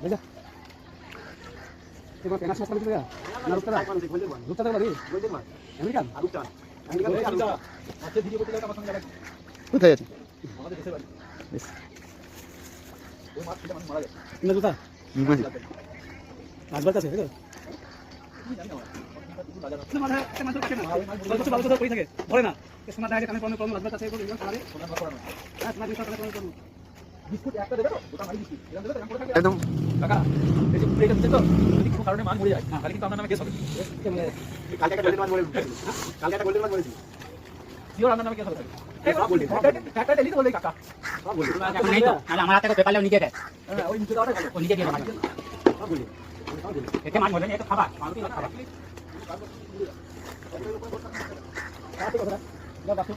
যা তোমার পেনাস মাছ পানি দেয়া না রুকতা রুকতা দেবা রে আমেরিকান রুকতা আমেরিকান আজকে ভিডিও করতে লাগা আমার সঙ্গে যাবে কোথায় আছে আমাদের দেশে বাড়ি বেশ ওই মাছ খেলে মানুষ মারা যায় না রুকতা মাছ বাড়তে আছে দেখো ধরে না সোনা দেখা কানে পড়ানো পড়ানো লাগবে আছে বলে সোনা পড়ানো হ্যাঁ সোনা দিশা কানে পড়ানো বিস্কুট একটা দেবে তো দুটো মারি বিস্কুট এরকম দেবে তো পড়ে থাকে একদম কাকা এই যে পুরো এটা দিতে তো যদি কোনো কারণে মান মরে যায় না তাহলে কিন্তু আপনার নামে কেস হবে কালকে একটা গোল্ডেন মান মরে কালকে একটা গোল্ডেন মান মরেছি জিও আপনার নামে কেস হবে সব গোল্ডেন একটা দিলি তো বলে কাকা সব গোল্ডেন এখন নেই তো তাহলে আমার হাতে করে পেপারলেও নিজে দেয় হ্যাঁ ওই নিচে দাওটা ও নিজে দিয়ে দেয় সব গোল্ডেন এতে মাছ মরবে না এটা খাবার মাছ কি খাবার দাও বাসু